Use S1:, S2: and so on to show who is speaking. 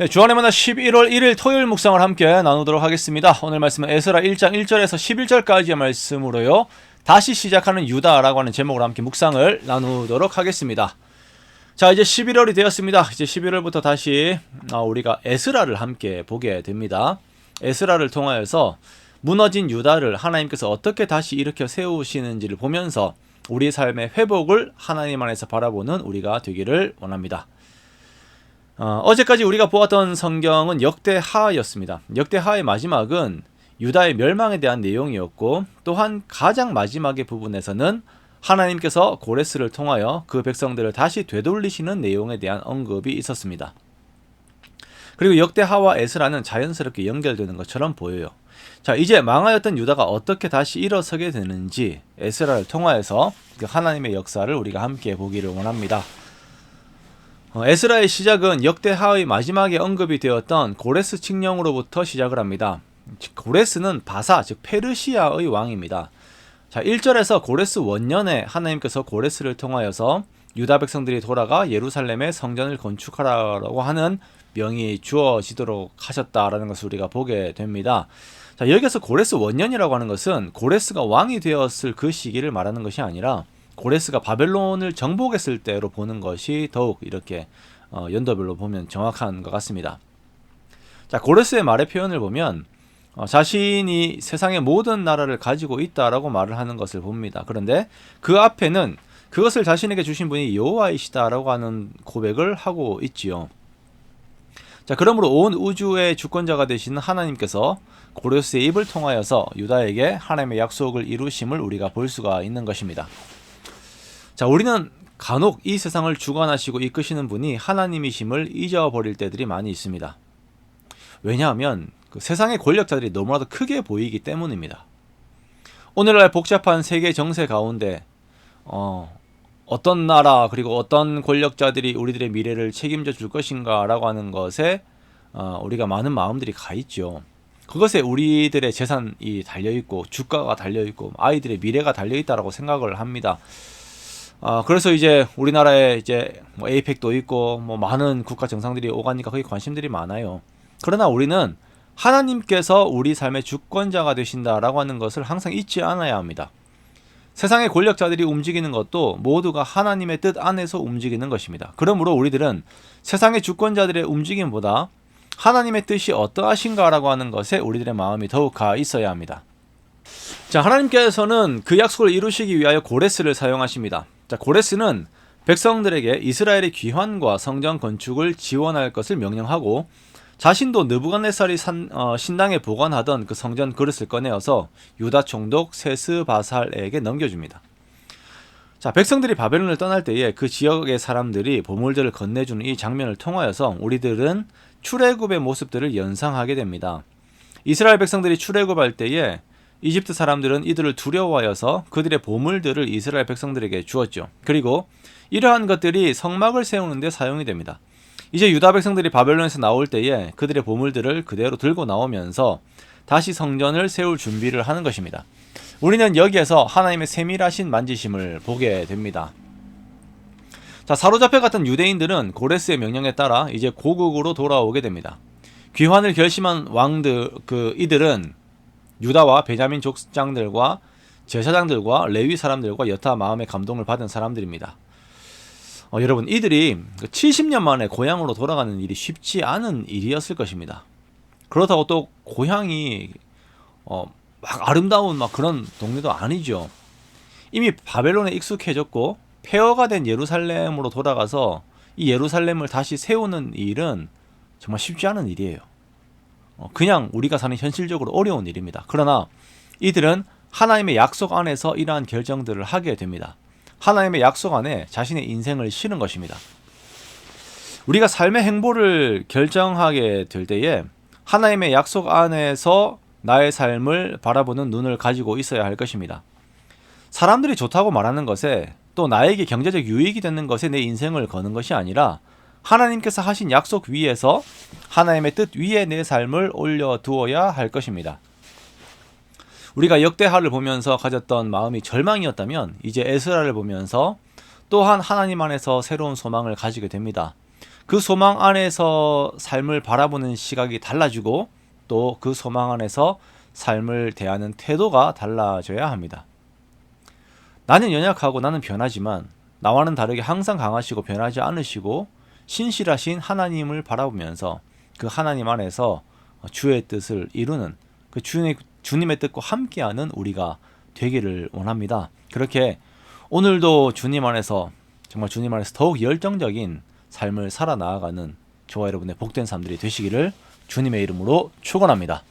S1: 네, 주안의 만나 11월 1일 토요일 묵상을 함께 나누도록 하겠습니다. 오늘 말씀은 에스라 1장 1절에서 11절까지의 말씀으로요. 다시 시작하는 유다라고 하는 제목으로 함께 묵상을 나누도록 하겠습니다. 자, 이제 11월이 되었습니다. 이제 11월부터 다시 우리가 에스라를 함께 보게 됩니다. 에스라를 통하여서 무너진 유다를 하나님께서 어떻게 다시 일으켜 세우시는지를 보면서 우리 삶의 회복을 하나님 안에서 바라보는 우리가 되기를 원합니다. 어제까지 우리가 보았던 성경은 역대하였습니다. 역대하의 마지막은 유다의 멸망에 대한 내용이었고, 또한 가장 마지막의 부분에서는 하나님께서 고레스를 통하여 그 백성들을 다시 되돌리시는 내용에 대한 언급이 있었습니다. 그리고 역대하와 에스라는 자연스럽게 연결되는 것처럼 보여요. 자, 이제 망하였던 유다가 어떻게 다시 일어서게 되는지 에스라를 통하여서 그 하나님의 역사를 우리가 함께 보기를 원합니다. 에스라의 시작은 역대하의 마지막에 언급이 되었던 고레스 칙령으로부터 시작을 합니다. 고레스는 바사, 즉 페르시아의 왕입니다. 자, 1절에서 고레스 원년에 하나님께서 고레스를 통하여서 유다 백성들이 돌아가 예루살렘의 성전을 건축하라고 하는 명이 주어지도록 하셨다라는 것을 우리가 보게 됩니다. 자, 여기서 고레스 원년이라고 하는 것은 고레스가 왕이 되었을 그 시기를 말하는 것이 아니라 고레스가 바벨론을 정복했을 때로 보는 것이 더욱 이렇게 연도별로 보면 정확한 것 같습니다. 자, 고레스의 말의 표현을 보면 자신이 세상의 모든 나라를 가지고 있다라고 말을 하는 것을 봅니다. 그런데 그 앞에는 그것을 자신에게 주신 분이 여호와이시다라고 하는 고백을 하고 있지요. 자, 그러므로 온 우주의 주권자가 되시는 하나님께서 고레스의 입을 통하여서 유다에게 하나님의 약속을 이루심을 우리가 볼 수가 있는 것입니다. 자, 우리는 간혹 이 세상을 주관하시고 이끄시는 분이 하나님이심을 잊어버릴 때들이 많이 있습니다. 왜냐하면 그 세상의 권력자들이 너무나도 크게 보이기 때문입니다. 오늘날 복잡한 세계 정세 가운데 어떤 나라 그리고 어떤 권력자들이 우리들의 미래를 책임져 줄 것인가 라고 하는 것에 우리가 많은 마음들이 가 있죠. 그것에 우리들의 재산이 달려있고 주가가 달려있고 아이들의 미래가 달려있다라고 생각을 합니다. 그래서 이제 우리나라에 이제 에이펙도 있고 많은 국가 정상들이 오가니까 거기 관심들이 많아요. 그러나 우리는 하나님께서 우리 삶의 주권자가 되신다라고 하는 것을 항상 잊지 않아야 합니다. 세상의 권력자들이 움직이는 것도 모두가 하나님의 뜻 안에서 움직이는 것입니다. 그러므로 우리들은 세상의 주권자들의 움직임보다 하나님의 뜻이 어떠하신가라고 하는 것에 우리들의 마음이 더욱 가 있어야 합니다. 자, 하나님께서는 그 약속을 이루시기 위하여 고레스를 사용하십니다. 자, 고레스는 백성들에게 이스라엘의 귀환과 성전 건축을 지원할 것을 명령하고 자신도 느부갓네살이 신당에 보관하던 그 성전 그릇을 꺼내어서 유다 총독 세스바살에게 넘겨줍니다. 자, 백성들이 바벨론을 떠날 때에 그 지역의 사람들이 보물들을 건네주는 이 장면을 통하여서 우리들은 출애굽의 모습들을 연상하게 됩니다. 이스라엘 백성들이 출애굽할 때에 이집트 사람들은 이들을 두려워하여서 그들의 보물들을 이스라엘 백성들에게 주었죠. 그리고 이러한 것들이 성막을 세우는 데 사용이 됩니다. 이제 유다 백성들이 바벨론에서 나올 때에 그들의 보물들을 그대로 들고 나오면서 다시 성전을 세울 준비를 하는 것입니다. 우리는 여기에서 하나님의 세밀하신 만지심을 보게 됩니다. 자, 사로잡혀갔던 유대인들은 고레스의 명령에 따라 이제 고국으로 돌아오게 됩니다. 귀환을 결심한 왕들, 이들은 유다와 베냐민 족장들과 제사장들과 레위 사람들과 여타 마음의 감동을 받은 사람들입니다. 여러분, 이들이 70년 만에 고향으로 돌아가는 일이 쉽지 않은 일이었을 것입니다. 그렇다고 또 고향이 막 아름다운 그런 동네도 아니죠. 이미 바벨론에 익숙해졌고 폐허가 된 예루살렘으로 돌아가서 이 예루살렘을 다시 세우는 일은 정말 쉽지 않은 일이에요. 그냥 우리가 사는 현실적으로 어려운 일입니다. 그러나 이들은 하나님의 약속 안에서 이러한 결정들을 하게 됩니다. 하나님의 약속 안에 자신의 인생을 실은 것입니다. 우리가 삶의 행보를 결정하게 될 때에 하나님의 약속 안에서 나의 삶을 바라보는 눈을 가지고 있어야 할 것입니다. 사람들이 좋다고 말하는 것에 또 나에게 경제적 유익이 되는 것에 내 인생을 거는 것이 아니라 하나님께서 하신 약속 위에서 하나님의 뜻 위에 내 삶을 올려두어야 할 것입니다. 우리가 역대하를 보면서 가졌던 마음이 절망이었다면 이제 에스라를 보면서 또한 하나님 안에서 새로운 소망을 가지게 됩니다. 그 소망 안에서 삶을 바라보는 시각이 달라지고 또 그 소망 안에서 삶을 대하는 태도가 달라져야 합니다. 나는 연약하고 나는 변하지만 나와는 다르게 항상 강하시고 변하지 않으시고 신실하신 하나님을 바라보면서 그 하나님 안에서 주의 뜻을 이루는 그 주님의 뜻과 함께하는 우리가 되기를 원합니다. 그렇게 오늘도 주님 안에서 정말 주님 안에서 더욱 열정적인 삶을 살아 나아가는 저와 여러분의 복된 삶들이 되시기를 주님의 이름으로 축원합니다.